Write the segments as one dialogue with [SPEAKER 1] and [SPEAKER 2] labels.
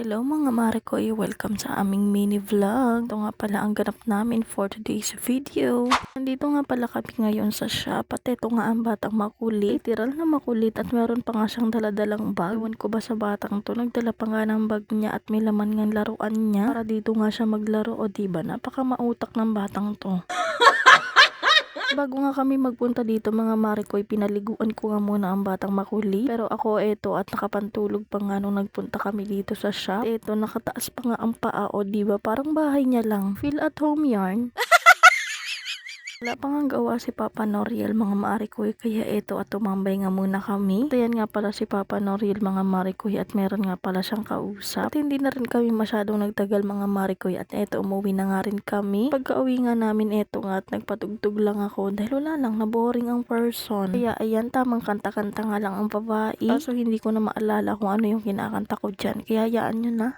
[SPEAKER 1] Hello mga mare ko, welcome sa aming mini vlog. Ito nga pala ang ganap namin for today's video. Nandito nga pala kami ngayon sa shop at ito nga ang batang makulit. Literal na makulit at meron pa nga siyang daladalang bag. Ewan ko ba sa batang to, nagdala pa nga ng bag niya at may laman ng laruan niya para dito nga siya maglaro. O diba, napaka mautak ng batang to. Bago nga kami magpunta dito mga mare ko, pinaliguan ko nga muna ang batang makulit. Pero ako eto at nakapantulog pa nga nung nagpunta kami dito sa shop. Eto nakataas pa nga ang paa, o diba parang bahay niya lang. Feel at home yarn. Wala pa nga gawa si Papa Noriel mga Marikoy, kaya eto at tumambay nga muna kami. At yan nga pala si Papa Noriel mga Marikoy at meron nga pala siyang kausap. At hindi na rin kami masyadong nagtagal mga Marikoy at eto umuwi na nga rin kami. Pagka uwi nga namin eto nga at nagpatugtog lang ako dahil wala lang, naboring ang person. Kaya ayan, tamang kanta-kanta nga lang ang babae. Kaso hindi ko na maalala kung ano yung kinakanta ko dyan, kaya yaan nyo na.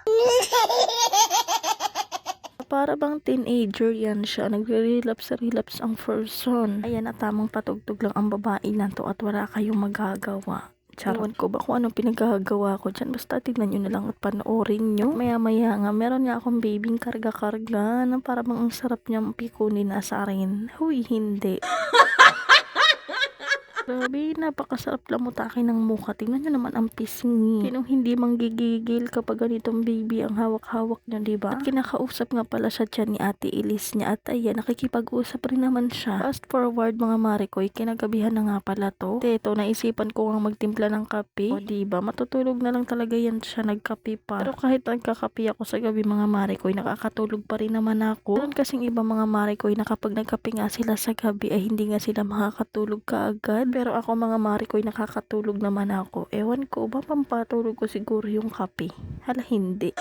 [SPEAKER 1] Para bang teenager yan siya, nagre-relapse ang person. Ayan, at tamang patugtog lang ang babae na to at wala kayong magagawa. Ewan ko ba kung anong pinagagawa ko dyan, basta tignan nyo na lang at panoorin nyo. Maya maya nga, meron nga akong babing karga-karga na para bang ang sarap niyang pikunin na sa akin. Huy, hindi. Grabe, napakasarap lamutakin ng mukha. Tingnan nyo naman ang pisngi. Sinong hindi manggigigil kapag ganitong baby ang hawak-hawak nyo, diba? At kinakausap nga pala siya dyan ni Ate Elise niya. At ayan, nakikipag-usap rin naman siya. Fast forward mga marikoy, kinagabihan na nga pala to. Teto, naisipan ko nga magtimpla ng kape. O diba, matutulog na lang talaga yan siya, nagkape pa. Pero kahit nagkakape ako sa gabi mga marikoy, nakakatulog pa rin naman ako. Meron kasing iba mga marikoy na kapag nagkape nga sila sa gabi ay hindi nga sila makakatulog kaagad. Pero ako mga marikoy, nakakatulog naman ako. Ewan ko ba, pampatulog ko siguro yung kape. Hala, hindi.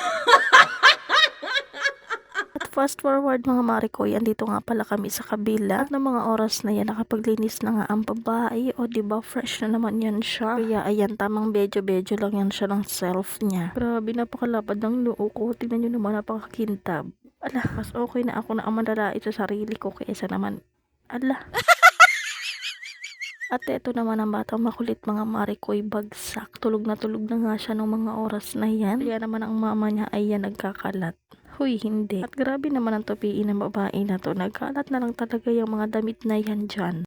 [SPEAKER 1] At fast forward mga marikoy, andito nga pala kami sa kabila. At ng mga oras na yan, nakapaglinis na nga ang babae. O diba, fresh na naman yan siya. Kaya ayan, tamang bedyo-bedyo lang yan siya ng self niya. Grabe, napakalapad ng noo ko. Tingnan nyo naman, napakakintab. Ala, mas okay na ako na ang manlalait sa sarili ko kaysa naman. Ala. At eto naman ang batang makulit mga marikoy, bagsak. Tulog na nga siya nung mga oras na yan. Kaya naman ang mama niya ay yan nagkakalat. Huy, hindi. At grabe naman ang tupiin ng babae na to. Nagkalat na lang talaga yung mga damit na yan dyan.